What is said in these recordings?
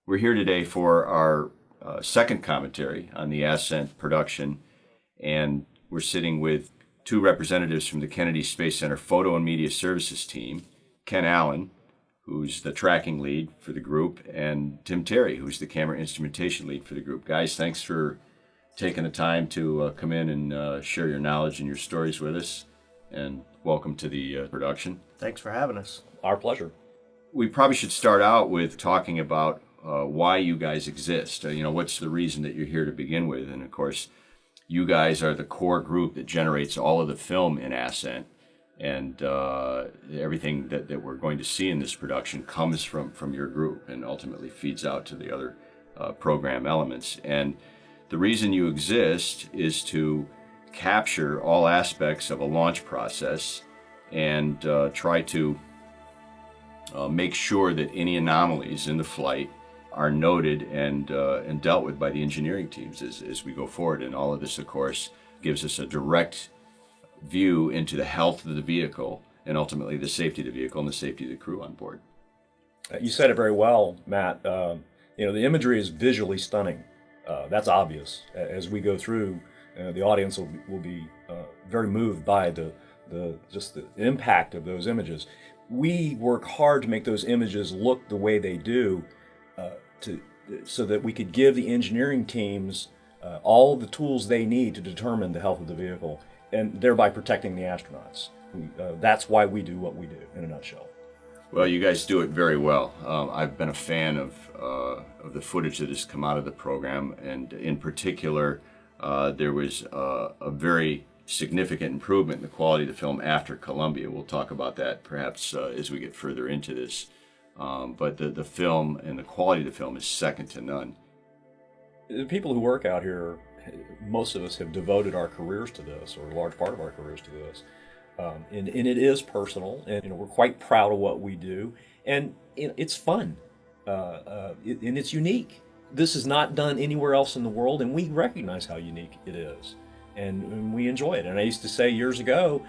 We're here today for our second commentary on the Ascent production, and we're sitting with two representatives from the Kennedy Space Center Photo and Media Services team, Ken Allen, who's the tracking lead for the group, and Tim Terry, who's the camera instrumentation lead for the group. Guys, thanks for taking the time to come in and share your knowledge and your stories with us, and welcome to the production. Thanks for having us. Our pleasure. We probably should start out with talking about why you guys exist. What's the reason that you're here to begin with? And of course, you guys are the core group that generates all of the film in Ascent, and everything that we're going to see in this production comes from your group and ultimately feeds out to the other program elements. And the reason you exist is to capture all aspects of a launch process and try to make sure that any anomalies in the flight are noted and dealt with by the engineering teams as we go forward. And all of this, of course, gives us a direct view into the health of the vehicle and ultimately the safety of the vehicle and the safety of the crew on board. You said it very well, Matt. The imagery is visually stunning. That's obvious. As we go through, the audience will be very moved by the impact of those images. We work hard to make those images look the way they do, so that we could give the engineering teams all the tools they need to determine the health of the vehicle, and thereby protecting the astronauts. That's why we do what we do, in a nutshell. Well, you guys do it very well. I've been a fan of the footage that has come out of the program, and in particular, there was a very significant improvement in the quality of the film after Columbia. We'll talk about that perhaps as we get further into this. But the film and the quality of the film is second to none. The people who work out here, most of us have devoted our careers to this, or a large part of our careers to this. And it is personal, and we're quite proud of what we do, and it's fun, and it's unique. This is not done anywhere else in the world, and we recognize how unique it is, and we enjoy it. And I used to say years ago,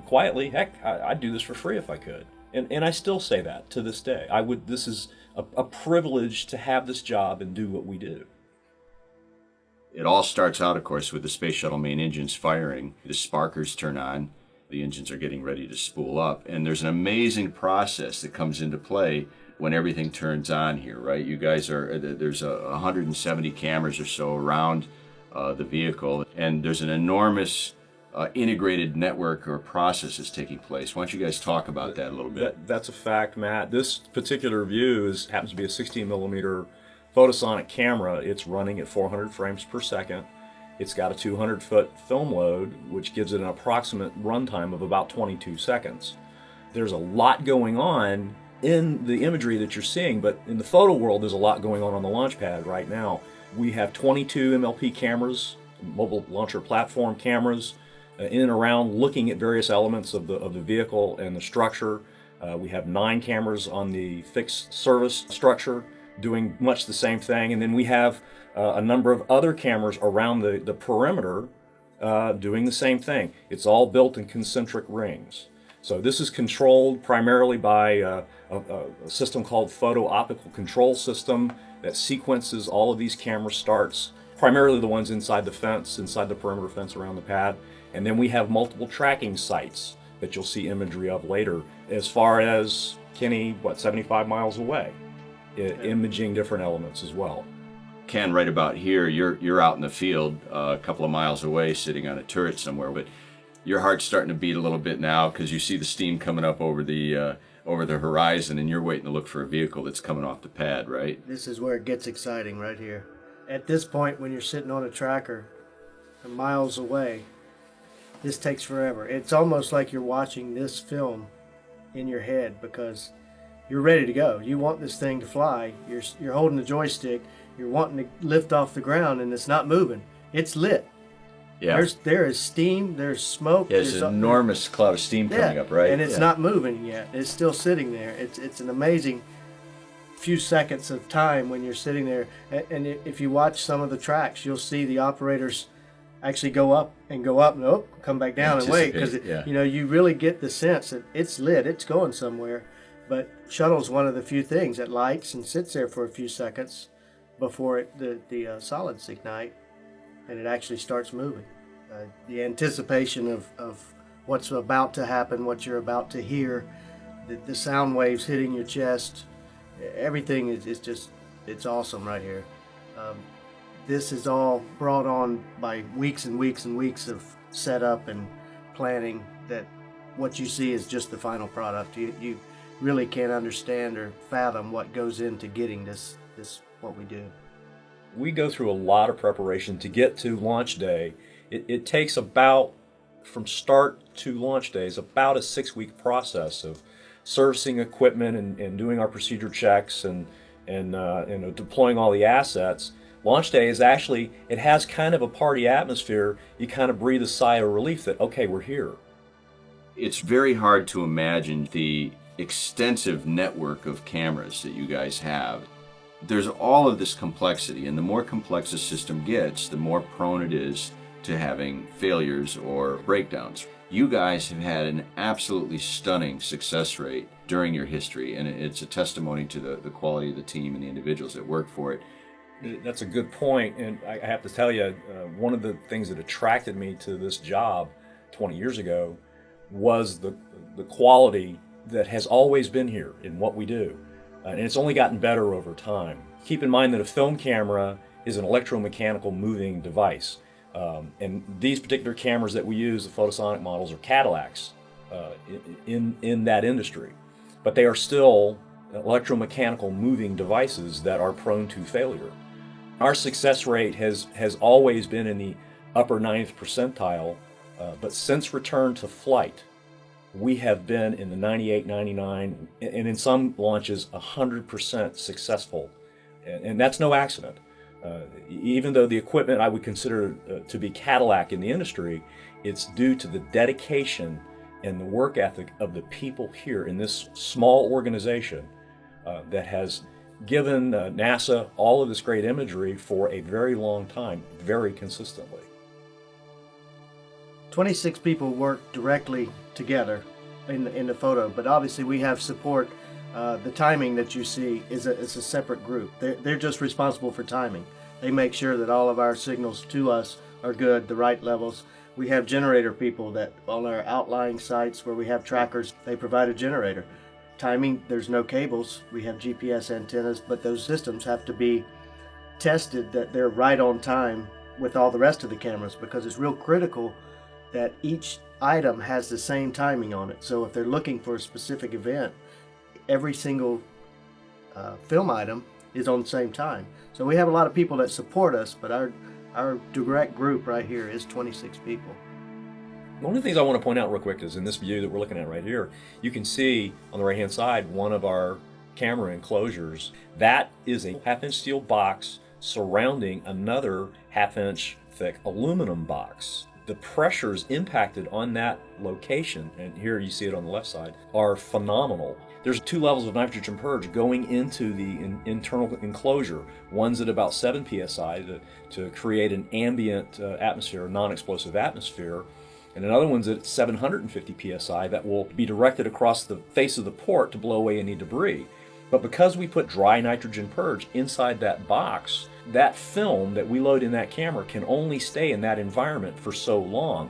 quietly, heck, I'd do this for free if I could. And I still say that to this day. This is a privilege to have this job and do what we do. It all starts out, of course, with the Space Shuttle main engines firing. The sparkers turn on. The engines are getting ready to spool up. And there's an amazing process that comes into play when everything turns on here, right? You guys there's 170 cameras or so around the vehicle, and there's an enormous integrated network or processes taking place. Why don't you guys talk about that a little bit? That's a fact, Matt. This particular view happens to be a 16 millimeter photosonic camera. It's running at 400 frames per second. It's got a 200-foot film load, which gives it an approximate runtime of about 22 seconds. There's a lot going on in the imagery that you're seeing, but in the photo world, there's a lot going on the launch pad right now. We have 22 MLP cameras, mobile launcher platform cameras, in and around looking at various elements of the vehicle and the structure. We have 9 cameras on the fixed service structure doing much the same thing, and then we have a number of other cameras around the perimeter doing the same thing. It's all built in concentric rings. So this is controlled primarily by a system called Photo Optical Control System that sequences all of these camera starts, primarily the ones inside the fence, inside the perimeter fence around the pad. And then we have multiple tracking sites that you'll see imagery of later, as far as, Kenny, 75 miles away, imaging different elements as well. Ken, right about here, you're out in the field a couple of miles away sitting on a turret somewhere, but your heart's starting to beat a little bit now because you see the steam coming up over the horizon, and you're waiting to look for a vehicle that's coming off the pad, right? This is where it gets exciting right here. At this point, when you're sitting on a tracker miles away, this takes forever. It's almost like you're watching this film in your head because you're ready to go. You want this thing to fly. You're holding the joystick. You're wanting to lift off the ground, and it's not moving. It's lit. Yeah. There is steam. There's smoke. Yeah, there's an enormous cloud of steam coming up, right? And it's not moving yet. It's still sitting there. It's an amazing few seconds of time when you're sitting there. And if you watch some of the tracks, you'll see the operators actually go up and come back down and wait, because you really get the sense that it's lit, it's going somewhere. But shuttle's one of the few things that lights and sits there for a few seconds before the solids ignite and it actually starts moving. The anticipation of what's about to happen, what you're about to hear, the sound waves hitting your chest, everything is just, it's awesome right here. This is all brought on by weeks and weeks and weeks of setup and planning, that what you see is just the final product. You really can't understand or fathom what goes into getting this what we do. We go through a lot of preparation to get to launch day. It takes about, from start to launch day, is about a 6-week process of servicing equipment and doing our procedure checks and deploying all the assets. Launch day is actually, it has kind of a party atmosphere. You kind of breathe a sigh of relief that, okay, we're here. It's very hard to imagine the extensive network of cameras that you guys have. There's all of this complexity, and the more complex a system gets, the more prone it is to having failures or breakdowns. You guys have had an absolutely stunning success rate during your history, and it's a testimony to the quality of the team and the individuals that work for it. That's a good point, and I have to tell you, one of the things that attracted me to this job 20 years ago was the quality that has always been here in what we do. And it's only gotten better over time. Keep in mind that a film camera is an electromechanical moving device. And these particular cameras that we use, the photosonic models, are Cadillacs in that industry. But they are still electromechanical moving devices that are prone to failure. Our success rate has always been in the upper 90th percentile, but since return to flight, we have been in the 98, 99, and in some launches 100% successful. And that's no accident. Even though the equipment I would consider to be Cadillac in the industry, it's due to the dedication and the work ethic of the people here in this small organization that has given NASA all of this great imagery for a very long time, very consistently. 26 people work directly together in the photo, but obviously we have support. The timing that you see is a separate group. They're just responsible for timing. They make sure that all of our signals to us are good, the right levels. We have generator people that on our outlying sites where we have trackers, they provide a generator. Timing, there's no cables. We have GPS antennas, but those systems have to be tested that they're right on time with all the rest of the cameras, because it's real critical that each item has the same timing on it. So if they're looking for a specific event, every single film item is on the same time. So we have a lot of people that support us, but our direct group right here is 26 people. One of the things I want to point out real quick is in this view that we're looking at right here, you can see on the right-hand side one of our camera enclosures. That is a half-inch steel box surrounding another half-inch thick aluminum box. The pressures impacted on that location, and here you see it on the left side, are phenomenal. There's 2 levels of nitrogen purge going into the internal enclosure. One's at about 7 psi to create an ambient atmosphere, a non-explosive atmosphere, and another one's at 750 psi that will be directed across the face of the port to blow away any debris. But because we put dry nitrogen purge inside that box, that film that we load in that camera can only stay in that environment for so long.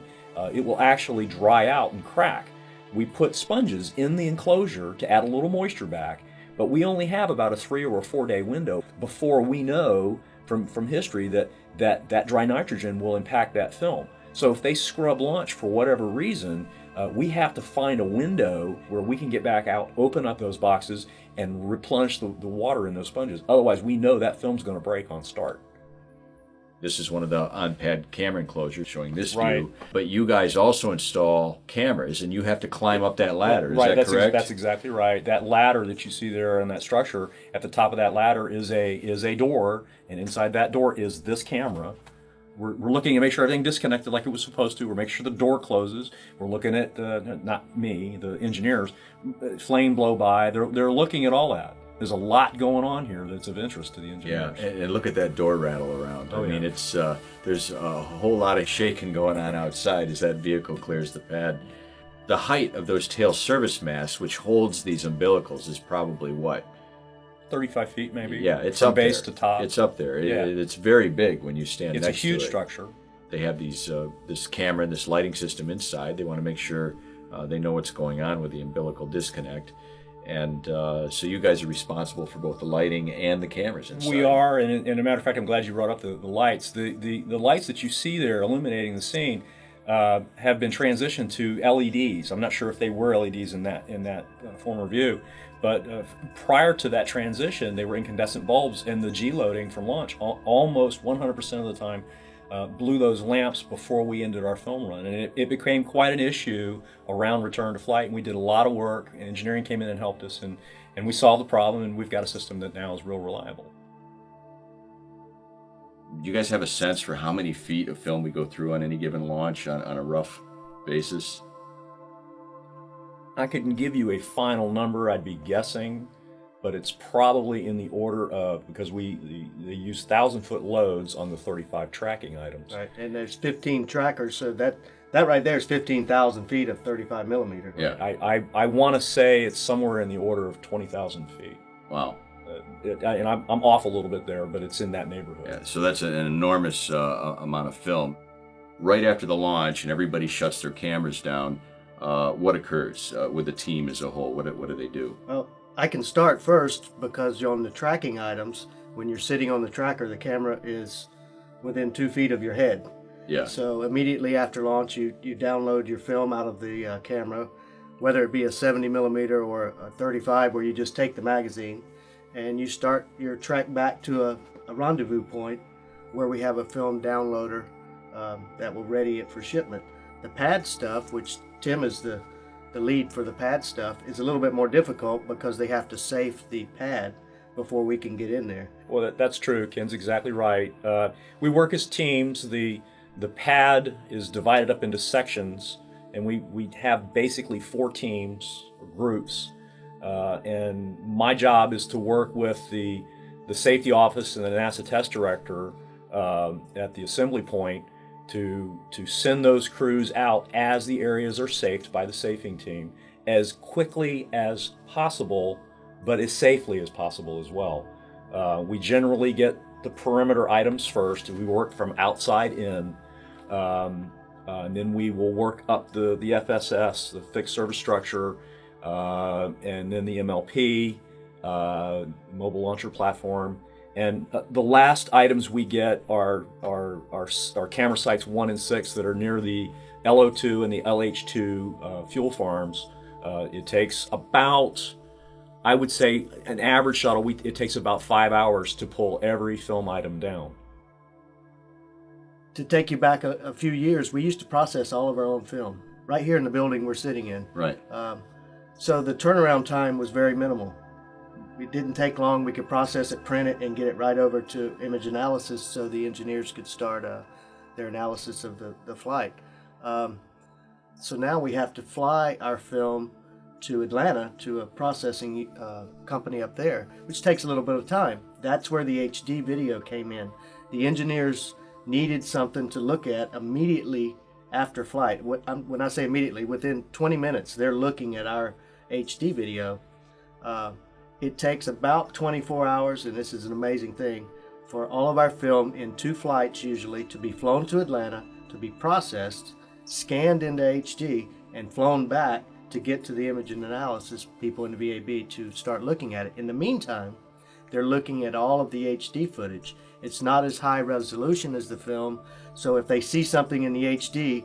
It will actually dry out and crack. We put sponges in the enclosure to add a little moisture back, but we only have about a 3 or 4 day window before we know from history that dry nitrogen will impact that film. So if they scrub launch for whatever reason, we have to find a window where we can get back out, open up those boxes, and replenish the water in those sponges. Otherwise, we know that film's going to break on start. This is one of the on-pad camera enclosures showing this Right. view, but you guys also install cameras, and you have to climb up that ladder. Is Right, that correct? That's exactly right. That ladder that you see there in that structure, at the top of that ladder is a door, and inside that door is this camera. We're looking to make sure everything disconnected like it was supposed to. We're making sure the door closes. We're looking at, not me, the engineers, flame blow by. They're looking at all that. There's a lot going on here that's of interest to the engineers. Yeah, and look at that door rattle around. Oh, I mean, yeah. it's there's a whole lot of shaking going on outside as that vehicle clears the pad. The height of those tail service masts, which holds these umbilicals, is probably what? 35 feet maybe. Yeah, it's from up base there. to top. It's up there. Yeah. It's very big when you stand It's next to it. a huge structure. They have these this camera and this lighting system inside. They want to make sure they know what's going on with the umbilical disconnect. And so you guys are responsible for both the lighting and the cameras inside. We are, and a matter of fact, I'm glad you brought up the lights. The lights that you see there illuminating the scene have been transitioned to LEDs. I'm not sure if they were LEDs in that former view, but prior to that transition, they were incandescent bulbs, and the G-loading from launch almost 100% of the time blew those lamps before we ended our film run. And it became quite an issue around return to flight, and we did a lot of work. Engineering came in and helped us, and we solved the problem, and we've got a system that now is real reliable. Do you guys have a sense for how many feet of film we go through on any given launch on a rough basis? I couldn't give you a final number. I'd be guessing, but it's probably in the order of, because they use 1,000-foot loads on the 35 tracking items. Right, and there's 15 trackers, so that right there is 15,000 feet of 35 millimeter. Yeah. I want to say it's somewhere in the order of 20,000 feet. Wow. And I'm off a little bit there, but it's in that neighborhood. Yeah, so that's an enormous amount of film. Right after the launch and everybody shuts their cameras down, what occurs with the team as a whole? What do they do? Well, I can start first because on the tracking items, when you're sitting on the tracker, the camera is within 2 feet of your head. Yeah. So immediately after launch, you download your film out of the camera, whether it be a 70 millimeter or a 35, where you just take the magazine, and you start your trek back to a rendezvous point where we have a film downloader that will ready it for shipment. The pad stuff, which Tim is the lead for the pad stuff, is a little bit more difficult because they have to safe the pad before we can get in there. Well, that's true. Ken's exactly right. We work as teams. The pad is divided up into sections, and we have basically 4 teams or groups. And my job is to work with the safety office and the NASA test director at the assembly point to send those crews out as the areas are safed by the safing team as quickly as possible, but as safely as possible as well. We generally get the perimeter items first. We work from outside in, and then we will work up the FSS, the fixed service structure, and then the MLP, mobile launcher platform. And the last items we get are camera sites 1 and 6 that are near the LO2 and the LH2 fuel farms. It takes about, I would say, an average shuttle, it takes about 5 hours to pull every film item down. To take you back a few years, we used to process all of our own film right here in the building we're sitting in. Right. So the turnaround time was very minimal. It didn't take long. We could process it, print it, and get it right over to image analysis so the engineers could start their analysis of the flight. So now we have to fly our film to Atlanta to a processing company up there, which takes a little bit of time. That's where the HD video came in. The engineers needed something to look at immediately after flight. When I say immediately, within 20 minutes, they're looking at our HD video. It takes about 24 hours, and this is an amazing thing, for all of our film in 2 flights usually to be flown to Atlanta, to be processed, scanned into HD, and flown back to get to the image and analysis people in the VAB to start looking at it. In the meantime, they're looking at all of the HD footage. It's not as high resolution as the film, so if they see something in the HD,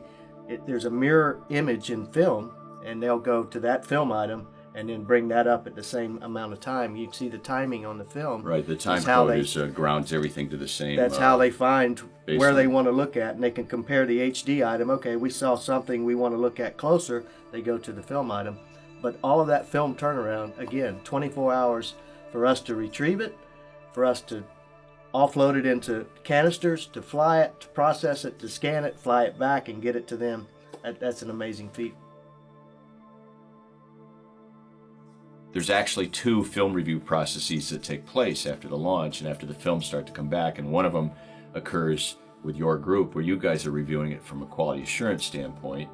there's a mirror image in film, and they'll go to that film item and then bring that up at the same amount of time. You can see the timing on the film. Right, the time code grounds everything to the same. That's how they find baseline. Where they want to look at, and they can compare the HD item. Okay, we saw something we want to look at closer. They go to the film item. But all of that film turnaround, again, 24 hours for us to retrieve it, for us to offload it into canisters, to fly it, to process it, to scan it, fly it back, and get it to them. That's an amazing feat. There's actually 2 film review processes that take place after the launch and after the films start to come back, and one of them occurs with your group where you guys are reviewing it from a quality assurance standpoint,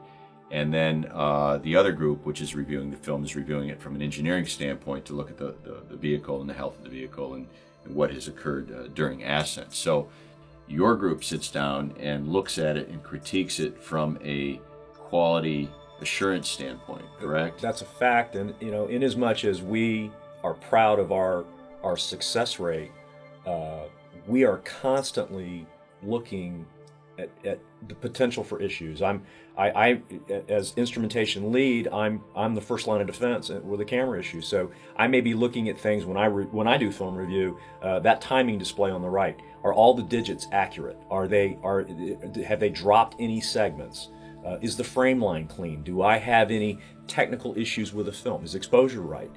And then the other group, which is reviewing the film, is reviewing it from an engineering standpoint to look at the vehicle and the health of the vehicle and what has occurred during ascent. So your group sits down and looks at it and critiques it from a quality assurance standpoint, correct? That's a fact, and in as much as we are proud of our success rate, we are constantly looking at the potential for issues. I as instrumentation lead, I'm the first line of defense with a camera issue. So I may be looking at things when I do film review. That timing display on the right, are all the digits accurate? Have they dropped any segments? Is the frame line clean? Do I have any technical issues with the film? Is exposure right?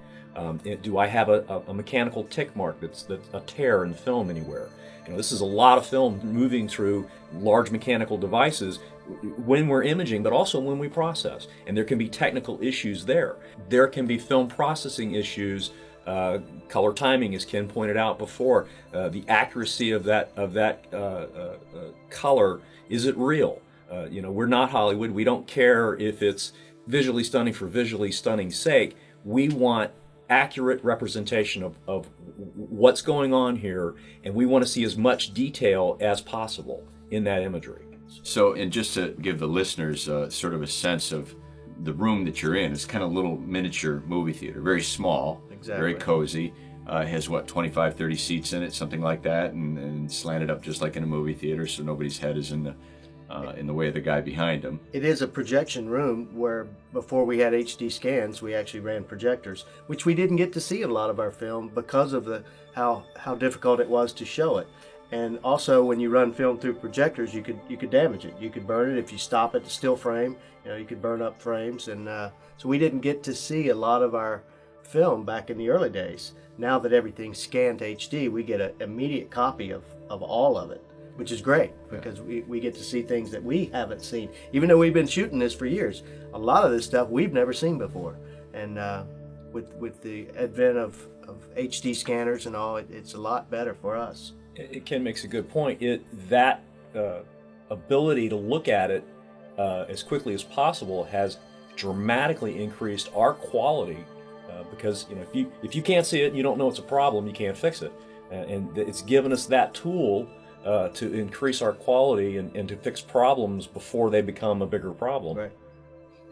Do I have a mechanical tick mark that's a tear in the film anywhere? This is a lot of film moving through large mechanical devices when we're imaging, but also when we process. And there can be technical issues there. There can be film processing issues, color timing, as Ken pointed out before. The accuracy of that color, is it real? We're not Hollywood. We don't care if it's visually stunning for visually stunning's sake. We want accurate representation of what's going on here, and we want to see as much detail as possible in that imagery. So, and just to give the listeners sort of a sense of the room that you're in, it's kind of a little miniature movie theater, very small, very cozy, has what, 25, 30 seats in it, something like that, and slanted up just like in a movie theater, so nobody's head is in the way of the guy behind them. It is a projection room where before we had HD scans, we actually ran projectors, which we didn't get to see a lot of our film because of how difficult it was to show it. And also, when you run film through projectors, you could damage it. You could burn it if you stop at the still frame. You could burn up frames, and so we didn't get to see a lot of our film back in the early days. Now that everything's scanned to HD, we get an immediate copy of all of it, which is great because we get to see things that we haven't seen. Even though we've been shooting this for years, a lot of this stuff we've never seen before. And with the advent of HD scanners and all, it's a lot better for us. Ken makes a good point. That ability to look at it as quickly as possible has dramatically increased our quality because if you can't see it and you don't know it's a problem, you can't fix it. And it's given us that tool to increase our quality and to fix problems before they become a bigger problem. Right.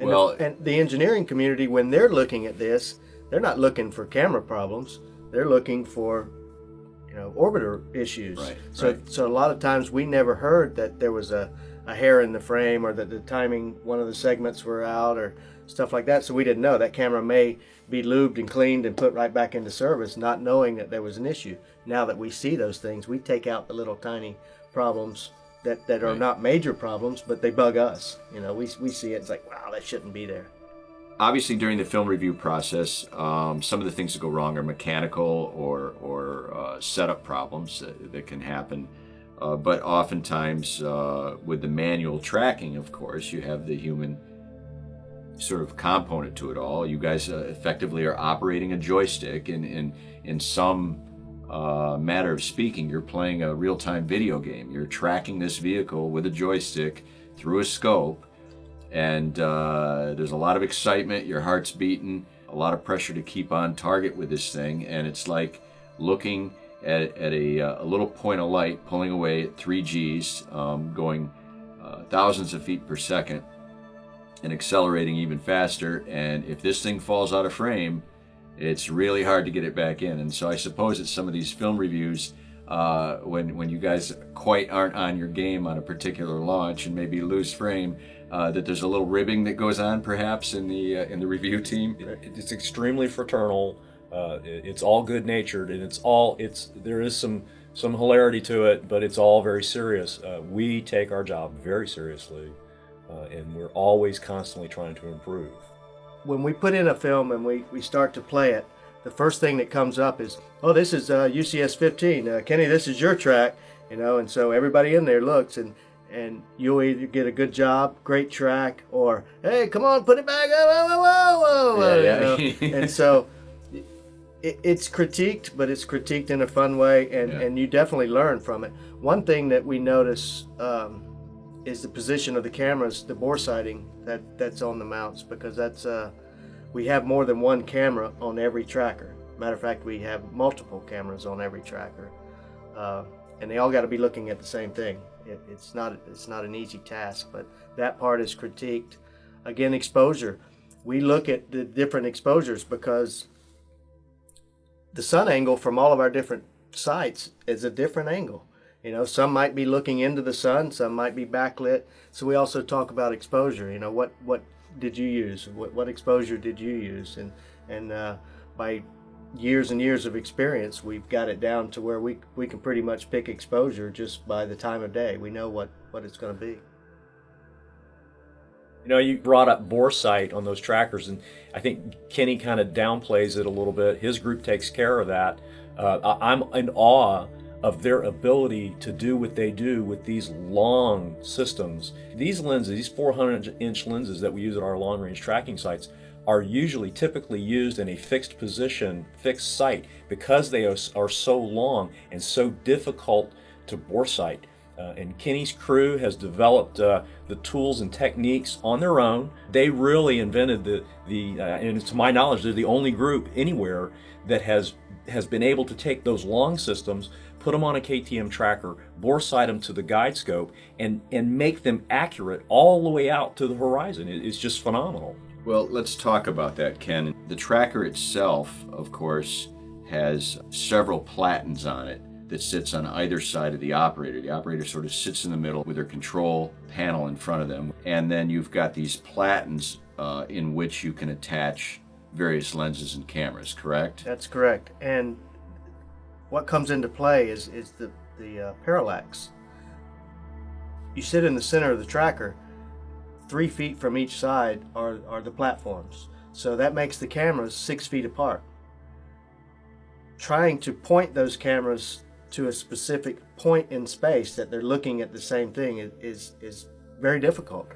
And the engineering community, when they're looking at this, they're not looking for camera problems. They're looking for orbiter issues. Right, so a lot of times we never heard that there was a hair in the frame or that the timing, one of the segments were out or stuff like that. So we didn't know. That camera may be lubed and cleaned and put right back into service, not knowing that there was an issue. Now that we see those things, we take out the little tiny problems that are not major problems, but they bug us. We see it, it's like, wow, that shouldn't be there. Obviously, during the film review process, some of the things that go wrong are mechanical or setup problems that can happen. But oftentimes, with the manual tracking, of course, you have the human sort of component to it all. You guys effectively are operating a joystick, and in some matter of speaking, you're playing a real-time video game. You're tracking this vehicle with a joystick through a scope. And there's a lot of excitement, your heart's beating, a lot of pressure to keep on target with this thing, and it's like looking at a little point of light pulling away at 3 Gs, going thousands of feet per second and accelerating even faster, and if this thing falls out of frame, it's really hard to get it back in. And so I suppose that some of these film reviews, when you guys quite aren't on your game on a particular launch and maybe lose frame, that there's a little ribbing that goes on perhaps in the review team. It's extremely fraternal. It's all good natured, and there is some hilarity to it, but it's all very serious. We take our job very seriously, and we're always constantly trying to improve. When we put in a film and we start to play it, the first thing that comes up is, oh, this is UCS 15. Kenny, this is your track, and so everybody in there looks, and you'll either get a good job, great track, or, hey, come on, put it back, whoa. And so it's critiqued, but it's critiqued in a fun way, and you definitely learn from it. One thing that we notice is the position of the cameras, the bore sighting that's on the mounts, because that's we have more than one camera on every tracker. Matter of fact, we have multiple cameras on every tracker, and they all got to be looking at the same thing. It's not an easy task, but that part is critiqued. Again, exposure. We look at the different exposures because the sun angle from all of our different sites is a different angle. You know, some might be looking into the sun, some might be backlit. So we also talk about exposure. You know, what did you use? What exposure did you use? And by years and years of experience, we've got it down to where we can pretty much pick exposure just by the time of day. We know what it's going to be. You know, you brought up bore sight on those trackers, and I think Kenny kind of downplays it a little bit. His group takes care of that. I'm in awe of their ability to do what they do with these long systems. These lenses, these 400-inch lenses that we use at our long-range tracking sites, are typically used in a fixed position, fixed sight, because they are so long and so difficult to bore sight. And Kenny's crew has developed the tools and techniques on their own. They really invented and to my knowledge, they're the only group anywhere that has been able to take those long systems, put them on a KTM tracker, bore sight them to the guide scope, and make them accurate all the way out to the horizon. It's just phenomenal. Well, let's talk about that, Ken. The tracker itself, of course, has several platens on it that sits on either side of the operator. The operator sort of sits in the middle with their control panel in front of them. And then you've got these platens in which you can attach various lenses and cameras, correct? That's correct. And what comes into play is the parallax. You sit in the center of the tracker. 3 feet from each side are the platforms. So that makes the cameras 6 feet apart. Trying to point those cameras to a specific point in space that they're looking at the same thing is very difficult.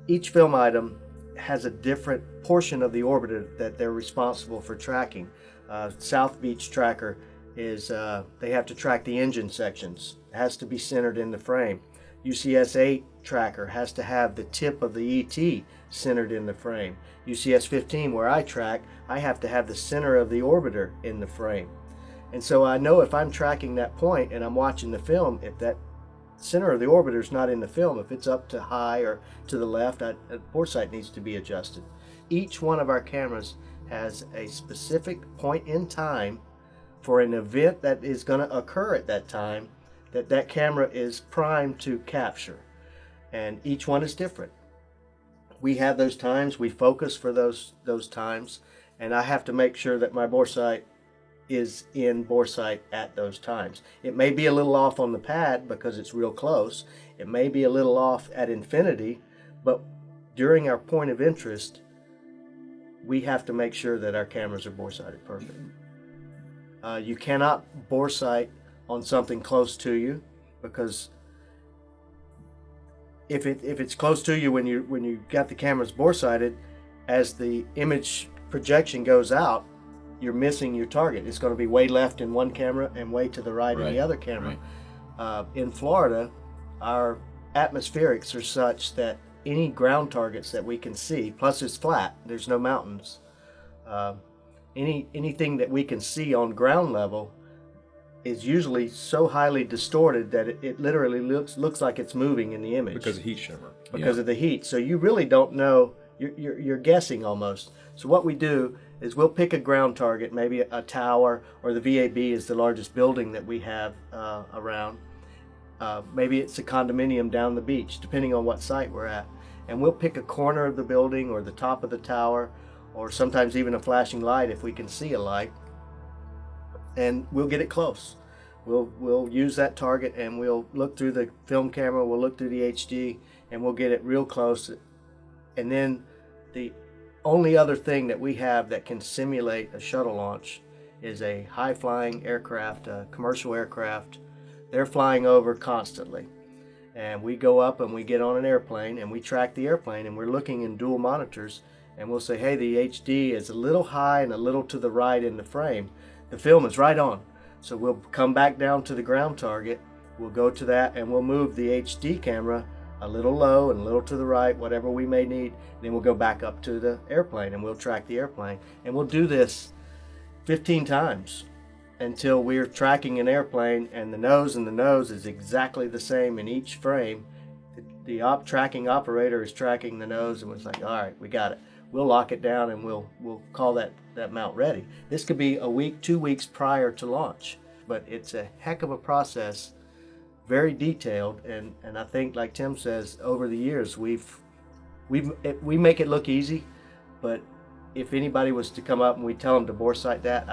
Each film item has a different portion of the orbiter that they're responsible for tracking. South Beach tracker is they have to track the engine sections. It has to be centered in the frame. UCS 8 tracker has to have the tip of the ET centered in the frame. UCS 15, where I track, I have to have the center of the orbiter in the frame. And so I know if I'm tracking that point and I'm watching the film, if that center of the orbiter is not in the film, if it's up to high or to the left, bore sight needs to be adjusted. Each one of our cameras has a specific point in time for an event that is going to occur at that time that camera is primed to capture. And each one is different. We have those times, we focus for those times, and I have to make sure that my bore sight is in bore sight at those times. It may be a little off on the pad because it's real close. It may be a little off at infinity, but during our point of interest, we have to make sure that our cameras are bore sighted perfect. You cannot bore sight on something close to you, because if it's close to you when you got the cameras bore sighted, as the image projection goes out, you're missing your target. It's going to be way left in one camera and way to the right in the other camera. Right. In Florida, our atmospherics are such that any ground targets that we can see, plus it's flat, there's no mountains, anything that we can see on ground level is usually so highly distorted that it literally looks like it's moving in the image. Because of heat shimmer. Because of the heat. So you really don't know, you're guessing almost. So what we do is we'll pick a ground target, maybe a tower, or the VAB is the largest building that we have around. Maybe it's a condominium down the beach, depending on what site we're at. And we'll pick a corner of the building or the top of the tower, or sometimes even a flashing light if we can see a light. And we'll get it close. We'll use that target and we'll look through the film camera, we'll look through the HD, and we'll get it real close. And then the only other thing that we have that can simulate a shuttle launch is a high-flying aircraft, a commercial aircraft. They're flying over constantly. And we go up and we get on an airplane and we track the airplane, and we're looking in dual monitors, and we'll say, hey, the HD is a little high and a little to the right in the frame. The film is right on. So we'll come back down to the ground target, we'll go to that, and we'll move the HD camera a little low and a little to the right, whatever we may need. Then we'll go back up to the airplane and we'll track the airplane. And we'll do this 15 times until we're tracking an airplane and the nose is exactly the same in each frame. The tracking operator is tracking the nose and was like, all right, we got it. We'll lock it down and we'll call that mount ready. This could be a week, 2 weeks prior to launch, but it's a heck of a process, very detailed, and I think, like Tim says, over the years we make it look easy, but if anybody was to come up and we tell them to bore sight that,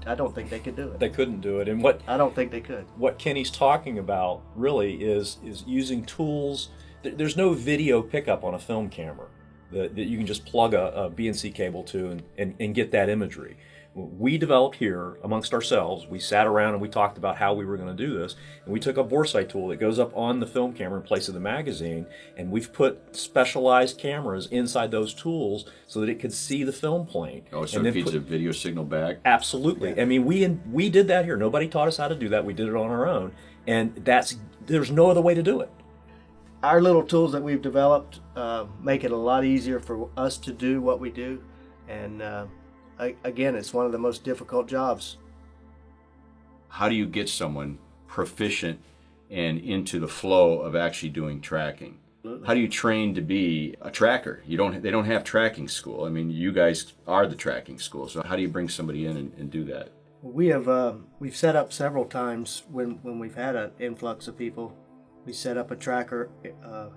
I don't think they could do it. They couldn't do it. And I don't think they could. What Kenny's talking about really is using tools. There's no video pickup on a film camera that you can just plug a BNC cable to and get that imagery. We developed here amongst ourselves. We sat around and we talked about how we were going to do this, and we took a bore sight tool that goes up on the film camera in place of the magazine, and we've put specialized cameras inside those tools so that it could see the film plane. Oh, so it feeds a video signal back? Absolutely. Yeah. I mean, we did that here. Nobody taught us how to do that. We did it on our own, and there's no other way to do it. Our little tools that we've developed make it a lot easier for us to do what we do, and again, it's one of the most difficult jobs. How do you get someone proficient and into the flow of actually doing tracking? Absolutely. How do you train to be a tracker? They don't have tracking school. I mean, you guys are the tracking school. So how do you bring somebody in and do that? We've set up several times when we've had an influx of people. We set up a tracker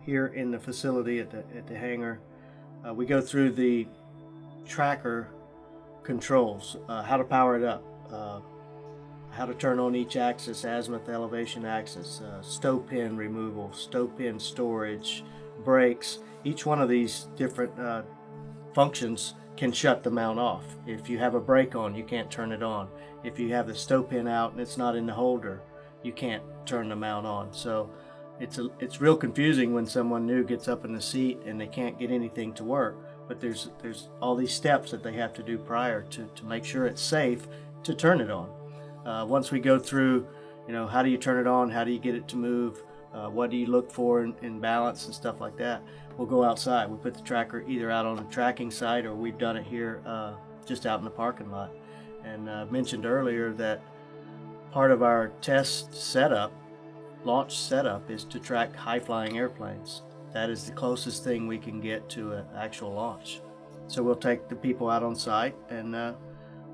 here in the facility at the hangar. We go through the tracker controls, how to power it up, how to turn on each axis, azimuth, elevation axis, stow pin removal, stow pin storage, brakes. Each one of these different functions can shut the mount off. If you have a brake on, you can't turn it on. If you have the stow pin out and it's not in the holder, you can't turn the mount on. So it's real confusing when someone new gets up in the seat and they can't get anything to work. But there's all these steps that they have to do prior to make sure it's safe to turn it on. Once we go through, how do you turn it on? How do you get it to move? What do you look for in balance and stuff like that? We'll go outside. We put the tracker either out on a tracking site or we've done it here just out in the parking lot. And I mentioned earlier that part of our test setup, launch setup, is to track high-flying airplanes. That is the closest thing we can get to an actual launch. So we'll take the people out on site and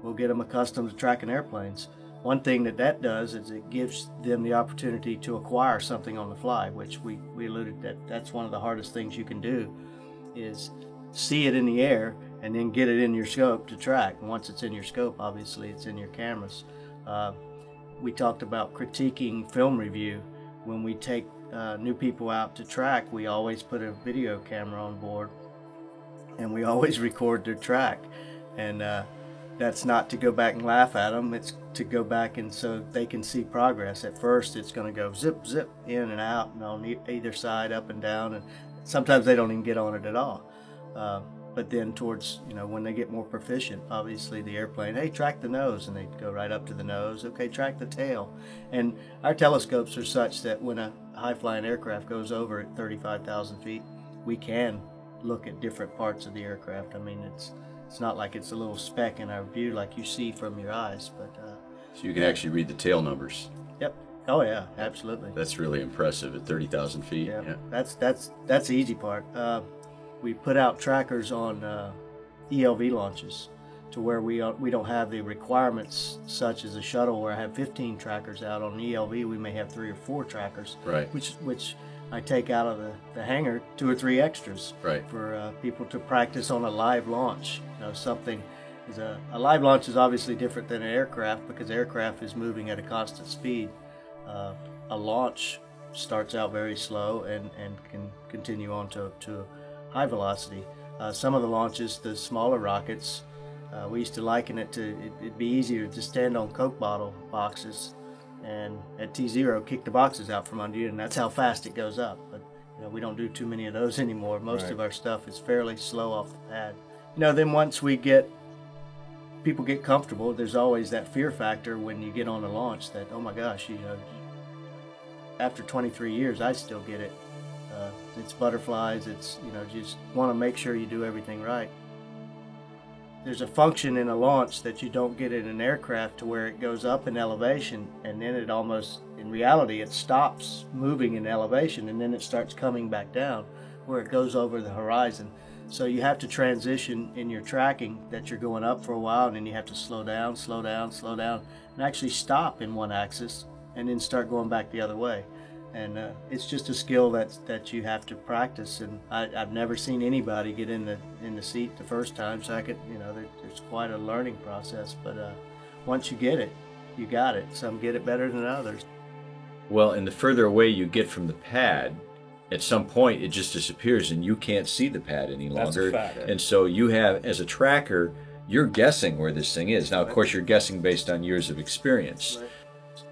we'll get them accustomed to tracking airplanes. One thing that does is it gives them the opportunity to acquire something on the fly, which we alluded that's one of the hardest things you can do, is see it in the air and then get it in your scope to track. And once it's in your scope, obviously it's in your cameras. We talked about critiquing film review. When we take new people out to track, we always put a video camera on board and we always record their track. And that's not to go back and laugh at them, it's to go back and so they can see progress. At first it's going to go zip, zip, in and out and on either side, up and down, and sometimes they don't even get on it at all. But then towards, when they get more proficient, obviously the airplane, hey, track the nose, and they go right up to the nose. Okay, track the tail. And our telescopes are such that when a high-flying aircraft goes over at 35,000 feet, we can look at different parts of the aircraft. I mean, it's not like it's a little speck in our view like you see from your eyes, but so you can actually read the tail numbers. Yep. Oh yeah, absolutely. That's really impressive at 30,000 feet. Yeah. That's the easy part. We put out trackers on ELV launches to where we don't have the requirements such as a shuttle where I have 15 trackers out. On ELV we may have 3 or 4 trackers, Right. which I take out of the hangar 2 or 3 extras, Right. for people to practice on a live launch. Something is a live launch is obviously different than an aircraft because aircraft is moving at a constant speed. A launch starts out very slow and can continue on to high velocity. Some of the launches, the smaller rockets, we used to liken it to it'd be easier to stand on Coke bottle boxes and at T0 kick the boxes out from under you, and that's how fast it goes up. But we don't do too many of those anymore. Most Right. of our stuff is fairly slow off the pad. Then once people get comfortable, there's always that fear factor when you get on a launch that, oh my gosh, after 23 years I still get it. It's butterflies. It's, just want to make sure you do everything right. There's a function in a launch that you don't get in an aircraft to where it goes up in elevation and then it almost, in reality, it stops moving in elevation and then it starts coming back down where it goes over the horizon. So you have to transition in your tracking that you're going up for a while and then you have to slow down, slow down, slow down, and actually stop in one axis and then start going back the other way. And it's just a skill that you have to practice. And I've never seen anybody get in the seat the first time. So there's quite a learning process. But once you get it, you got it. Some get it better than others. Well, and the further away you get from the pad, at some point it just disappears and you can't see the pad any longer. That's a fact. And so you have, as a tracker, you're guessing where this thing is. Now, of course, you're guessing based on years of experience. Right.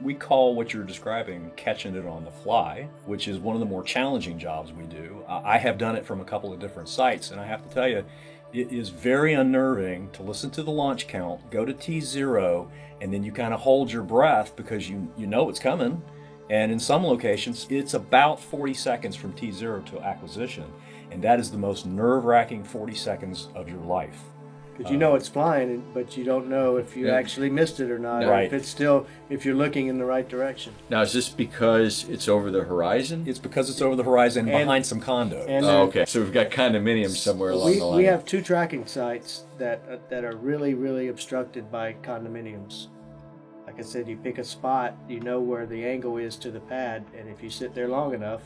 We call what you're describing catching it on the fly, which is one of the more challenging jobs we do. I have done it from a couple of different sites, and I have to tell you, it is very unnerving to listen to the launch count, go to T0, and then you kind of hold your breath because you know it's coming. And in some locations, it's about 40 seconds from T0 to acquisition, and that is the most nerve-wracking 40 seconds of your life. Because you know it's flying, but you don't know if you actually missed it or not, Right. or if you're looking in the right direction. Now, is this because it's over the horizon? It's because it's over the horizon And- behind some condos. and- Oh, okay. So we've got condominiums somewhere along the line. We have two tracking sites that are really, really obstructed by condominiums. Like I said, you pick a spot, you know where the angle is to the pad, and if you sit there long enough,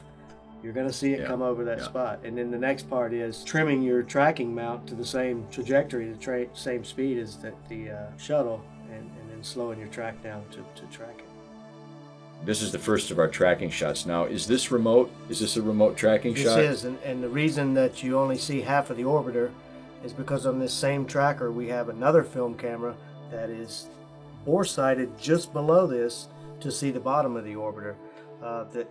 you're going to see it come over that spot. And then the next part is trimming your tracking mount to the same trajectory, the same speed as the shuttle, and then slowing your track down to track it. This is the first of our tracking shots. Now, is this remote? Is this a remote tracking shot? This is, and the reason that you only see half of the orbiter is because on this same tracker we have another film camera that is bore-sighted just below this to see the bottom of the orbiter.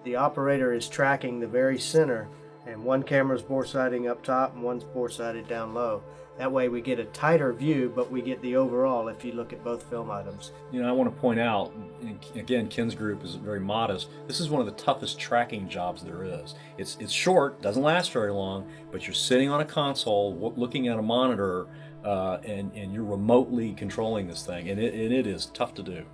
The operator is tracking the very center, and one camera is bore-sighting up top and one's bore-sighted down low. That way we get a tighter view, but we get the overall if you look at both film items. I want to point out, again, Ken's group is very modest. This is one of the toughest tracking jobs there is. It's short, doesn't last very long, but you're sitting on a console, looking at a monitor, and you're remotely controlling this thing, and it is tough to do.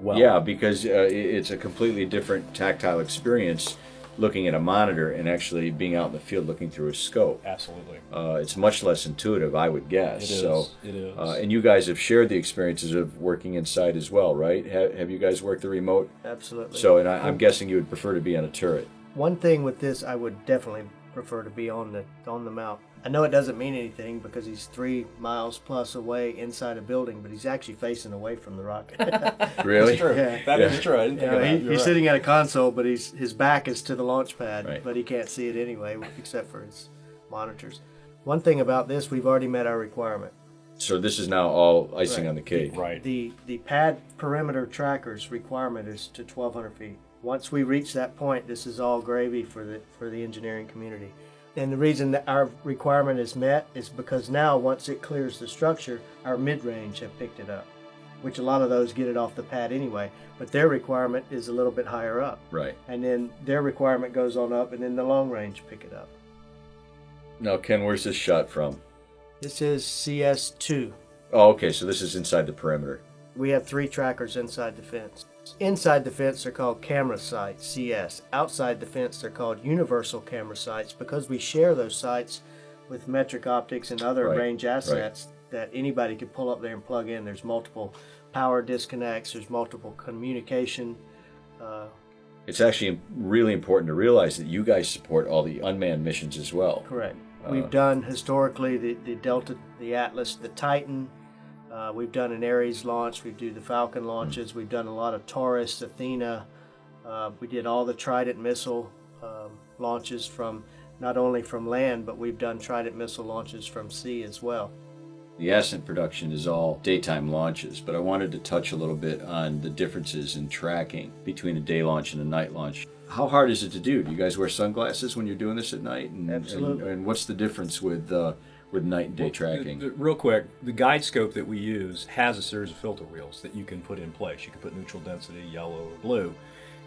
Well, Yeah, because it's a completely different tactile experience looking at a monitor and actually being out in the field looking through a scope. absolutely. It's much less intuitive, I would guess. It is. So, It is. And you guys have shared the experiences of working inside as well, right? Have you guys worked the remote? Absolutely. So, and I'm guessing you would prefer to be on a turret. One thing with this, I would definitely prefer to be on the mount. I know it doesn't mean anything because he's 3 miles plus away inside a building, but he's actually facing away from the rocket. Really? That's true. Yeah. That is true. I didn't think of that. He's You're right. sitting at a console, but his back is to the launch pad, Right. but he can't see it anyway, except for his monitors. One thing about this, we've already met our requirement. So this is now all icing Right. on the cake. Right. The pad perimeter tracker's requirement is to 1,200 feet. Once we reach that point, this is all gravy for the engineering community. And the reason that our requirement is met is because now, once it clears the structure, our mid-range have picked it up, which a lot of those get it off the pad anyway, but their requirement is a little bit higher up. Right. And then their requirement goes on up, and then the long range pick it up. Now, Ken, where's this shot from? This is CS2. Oh, okay, so this is inside the perimeter. We have 3 trackers inside the fence. Inside the fence, they're called camera sites, CS. Outside the fence, they're called universal camera sites because we share those sites with metric optics and other Right, range assets that anybody could pull up there and plug in. There's multiple power disconnects, there's multiple communication. It's actually really important to realize that you guys support all the unmanned missions as well. Correct. We've done historically the Delta, the Atlas, the Titan. We've done an Ares launch. We do the Falcon launches. We've done a lot of Taurus, Athena. We did all the Trident missile launches from not only from land, but we've done Trident missile launches from sea as well. The Ascent production is all daytime launches, but I wanted to touch a little bit on the differences in tracking between a day launch and a night launch. How hard is it to do? Do you guys wear sunglasses when you're doing this at night? Absolutely. And what's the difference with night and day tracking? Real quick, the guide scope that we use has a series of filter wheels that you can put in place. You can put neutral density, yellow or blue.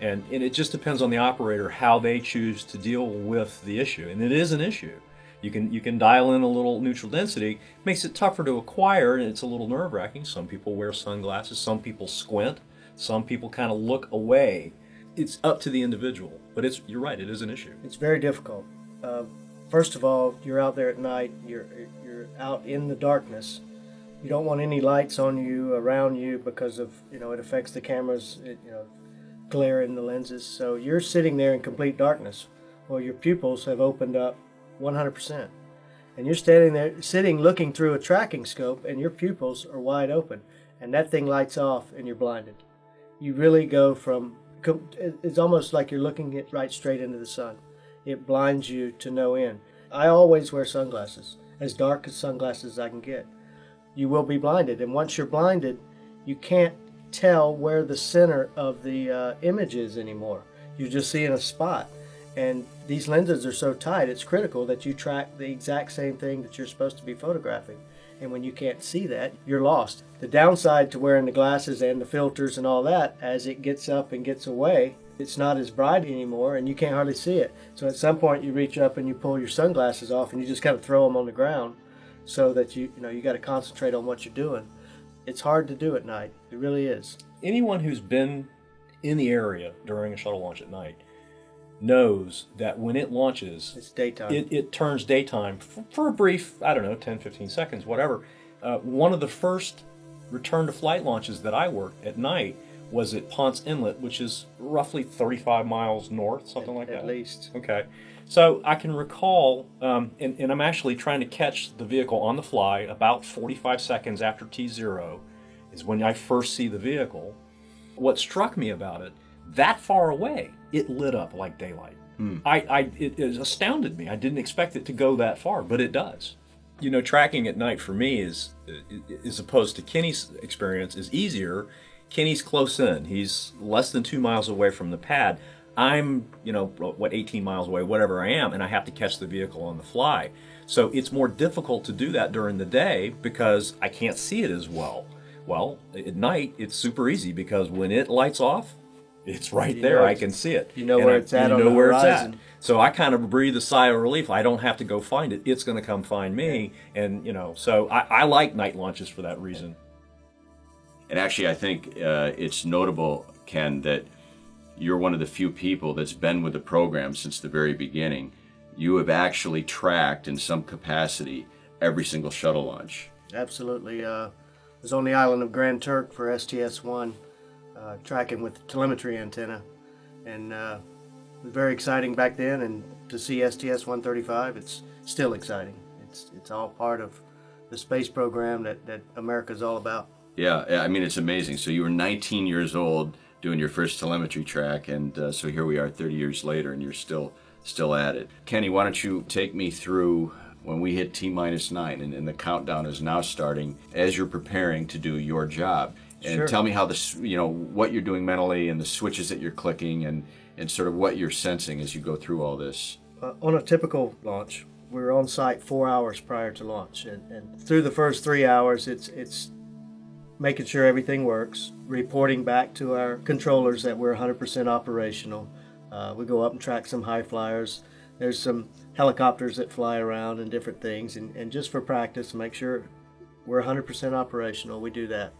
And it just depends on the operator how they choose to deal with the issue. And it is an issue. You can dial in a little neutral density, makes it tougher to acquire, and it's a little nerve-wracking. Some people wear sunglasses, some people squint, some people kind of look away. It's up to the individual, but you're right, it is an issue. It's very difficult. First of all, you're out there at night, you're out in the darkness. You don't want any lights on you, around you, because of, it affects the cameras, glare in the lenses. So you're sitting there in complete darkness. Well, your pupils have opened up 100%. And you're standing there, looking through a tracking scope, and your pupils are wide open. And that thing lights off, and you're blinded. You really go from, it's almost like you're looking right straight into the sun. It blinds you to no end. I always wear sunglasses, as dark as sunglasses as I can get. You will be blinded, and once you're blinded, you can't tell where the center of the image is anymore. You're just seeing a spot. And these lenses are so tight, it's critical that you track the exact same thing that you're supposed to be photographing. And when you can't see that, you're lost. The downside to wearing the glasses and the filters and all that, as it gets up and gets away, it's not as bright anymore and you can't hardly see it. So at some point you reach up and you pull your sunglasses off and you just kind of throw them on the ground so that you got to concentrate on what you're doing. It's hard to do at night. It really is. Anyone who's been in the area during a shuttle launch at night knows that when it launches, it's daytime. It turns daytime for a brief, 10, 15 seconds, whatever. One of the first return to flight launches that I worked at night was at Ponce Inlet, which is roughly 35 miles north, something like that. At least. Okay. So I can recall, and I'm actually trying to catch the vehicle on the fly about 45 seconds after T0 is when I first see the vehicle. What struck me about it, that far away, it lit up like daylight. It astounded me. I didn't expect it to go that far, but it does. Tracking at night for me is, as opposed to Kenny's experience, is easier. Kenny's close in. He's less than 2 miles away from the pad. I'm, 18 miles away, whatever I am, and I have to catch the vehicle on the fly. So it's more difficult to do that during the day because I can't see it as well. Well, at night, it's super easy because when it lights off, it's right there. I can see it. You know where it's at on the horizon. So I kind of breathe a sigh of relief. I don't have to go find it. It's going to come find me. And, so I like night launches for that reason. And actually, I think it's notable, Ken, that you're one of the few people that's been with the program since the very beginning. You have actually tracked in some capacity every single shuttle launch. Absolutely. I was on the island of Grand Turk for STS-1, tracking with the telemetry antenna. And it was very exciting back then, and to see STS-135, it's still exciting. It's all part of the space program that America's all about. Yeah, I mean, it's amazing. So you were 19 years old doing your first telemetry track, and so here we are 30 years later, and you're still at it. Kenny, why don't you take me through when we hit T-9, and the countdown is now starting as you're preparing to do your job. And Sure. Tell me how this, what you're doing mentally and the switches that you're clicking and sort of what you're sensing as you go through all this. On a typical launch, we're on site 4 hours prior to launch, and through the first 3 hours, it's making sure everything works, reporting back to our controllers that we're 100% operational. We go up and track some high flyers. There's some helicopters that fly around and different things, and just for practice, make sure we're 100% operational, we do that.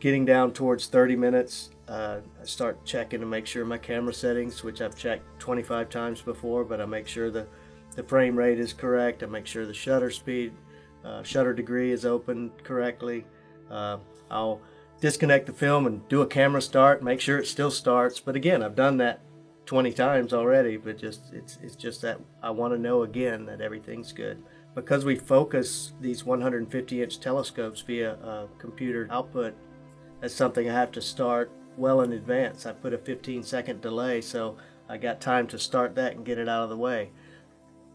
Getting down towards 30 minutes, I start checking to make sure my camera settings, which I've checked 25 times before, but I make sure the frame rate is correct. I make sure the shutter speed, shutter degree is open correctly. I'll disconnect the film and do a camera start, make sure it still starts. But again, I've done that 20 times already, but it's just that I want to know again that everything's good. Because we focus these 150-inch telescopes via computer output, that's something I have to start well in advance. I put a 15-second delay, so I got time to start that and get it out of the way.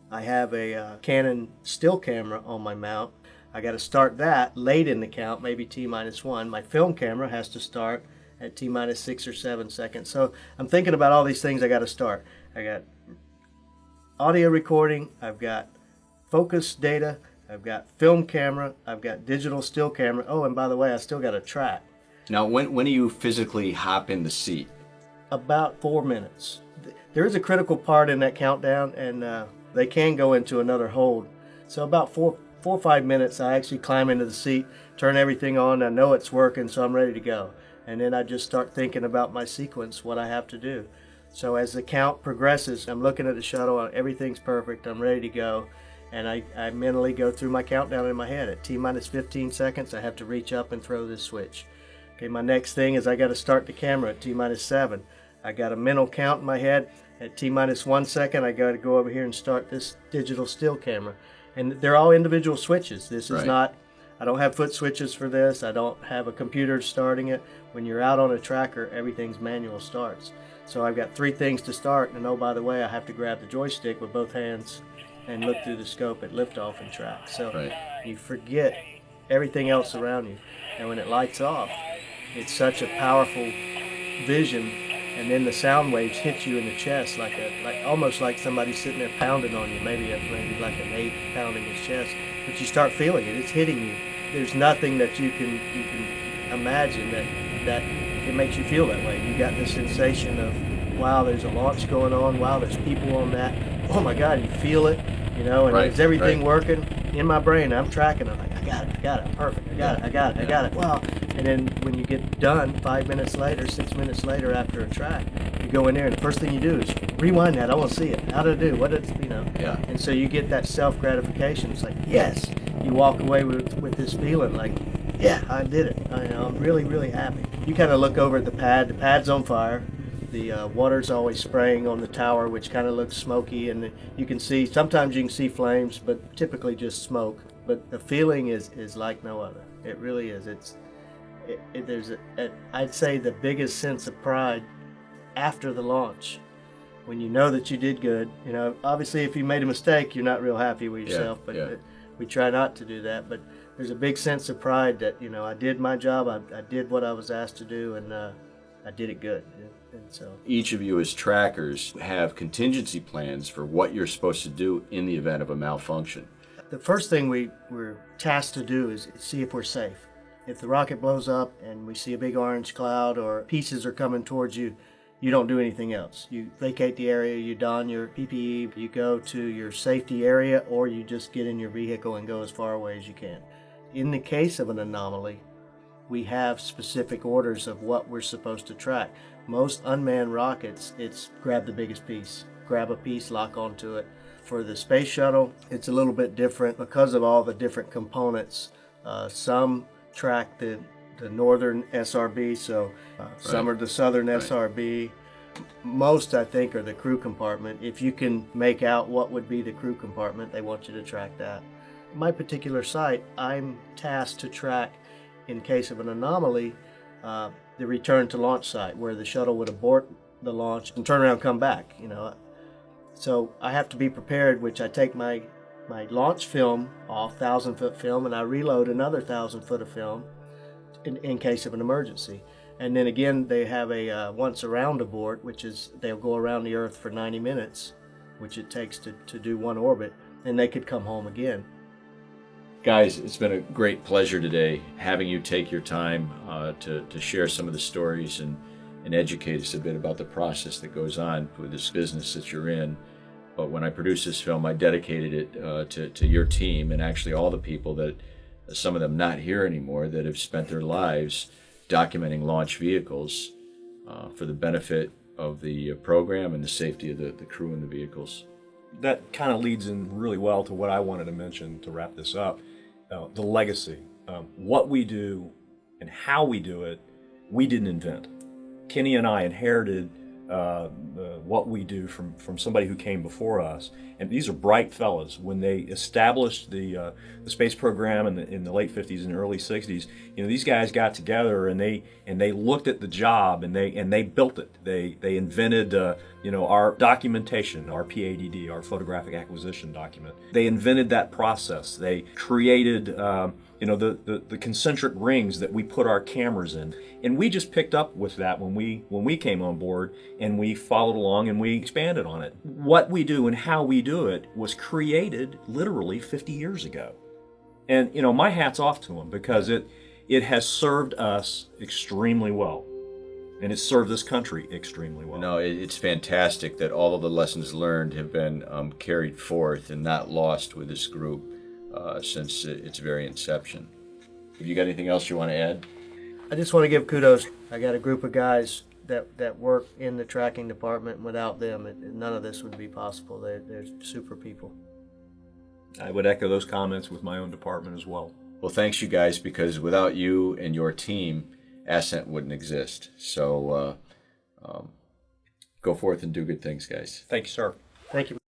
I have a Canon still camera on my mount. I got to start that late in the count, maybe T-1. My film camera has to start at T-6 or 7 seconds. So I'm thinking about all these things I got to start. I got audio recording, I've got focus data, I've got film camera, I've got digital still camera. Oh, and by the way, I still got a track. Now, when do you physically hop in the seat? About 4 minutes. There is a critical part in that countdown, and they can go into another hold. So about four or 5 minutes, I actually climb into the seat, turn everything on. I know it's working, so I'm ready to go. And then I just start thinking about my sequence, what I have to do. So as the count progresses, I'm looking at the shuttle, everything's perfect, I'm ready to go. And I mentally go through my countdown in my head. At T-minus 15 seconds, I have to reach up and throw this switch. Okay, my next thing is I got to start the camera at T-minus 7. I got a mental count in my head. At T-minus 1 second, I got to go over here and start this digital still camera. And they're all individual switches. This is not, I don't have foot switches for this. I don't have a computer starting it. When you're out on a tracker, everything's manual starts. So I've got 3 things to start, and oh, by the way, I have to grab the joystick with both hands and look through the scope at liftoff and track. So you forget everything else around you. And when it lights off, it's such a powerful vision, and then the sound waves hit you in the chest like almost like somebody sitting there pounding on you, maybe like an ape pounding his chest. But you start feeling it; it's hitting you. There's nothing that you can imagine that it makes you feel that way. You got the sensation of, wow, there's a launch going on. Wow, there's people on that. Oh my God, you feel it, you know. And is everything working in my brain? I'm tracking. I'm like, I got it, perfect. I got it. Wow. And then when you get done, 5 minutes later, 6 minutes later after a track, you go in there and the first thing you do is rewind that. I want to see it. How did it do? What did you know? Yeah. And so you get that self-gratification. It's like, yes. You walk away with this feeling like, yeah, I did it. I'm really, really happy. You kind of look over at the pad. The pad's on fire. The water's always spraying on the tower, which kind of looks smoky, and you can see, sometimes you can see flames, but typically just smoke. But the feeling is like no other. It really is. I'd say the biggest sense of pride after the launch, when you know that you did good. You know, obviously if you made a mistake, you're not real happy with yourself, but we try not to do that. But there's a big sense of pride that, you know, I did my job, I did what I was asked to do, and I did it good. And so each of you as trackers have contingency plans for what you're supposed to do in the event of a malfunction. The first thing we're tasked to do is see if we're safe. If the rocket blows up and we see a big orange cloud or pieces are coming towards you, you don't do anything else. You vacate the area, you don your PPE, you go to your safety area, or you just get in your vehicle and go as far away as you can. In the case of an anomaly, we have specific orders of what we're supposed to track. Most unmanned rockets, it's grab the biggest piece, grab a piece, lock onto it. For the space shuttle, it's a little bit different because of all the different components. Some track the northern SRB, so some are the southern SRB. Most, I think, are the crew compartment. If you can make out what would be the crew compartment, they want you to track that. My particular site, I'm tasked to track, in case of an anomaly, the return to launch site, where the shuttle would abort the launch and turn around and come back, you know. So I have to be prepared, which I take my launch film off, 1,000-foot film, and I reload another 1,000 foot of film in case of an emergency. And then again, they have a once around abort, which is they'll go around the Earth for 90 minutes, which it takes to do one orbit, and they could come home again. Guys, it's been a great pleasure today having you take your time to share some of the stories and educate us a bit about the process that goes on with this business that you're in. But when I produced this film, I dedicated it to your team, and actually all the people that, some of them not here anymore, that have spent their lives documenting launch vehicles for the benefit of the program and the safety of the crew and the vehicles. That kind of leads in really well to what I wanted to mention to wrap this up. The legacy. What we do and how we do it, we didn't invent. Kenny and I inherited what we do from somebody who came before us, and these are bright fellas. When they established the space program in the late 50s and early 60s, you know, these guys got together and they looked at the job and they built it. They invented you know, our documentation, our PADD, our photographic acquisition document. They invented that process. They created you know, the concentric rings that we put our cameras in. And we just picked up with that when we came on board, and we followed along and we expanded on it. What we do and how we do it was created literally 50 years ago. And, you know, my hat's off to them, because it has served us extremely well. and it's served this country extremely well. No, it's fantastic that all of the lessons learned have been carried forth and not lost with this group since its very inception. Have you got anything else you want to add? I just want to give kudos. I got a group of guys that work in the tracking department, and without them, none of this would be possible. They're super people. I would echo those comments with my own department as well. Well, thanks you guys, because without you and your team, Ascent wouldn't exist. So go forth and do good things, guys. Thank you, sir. Thank you.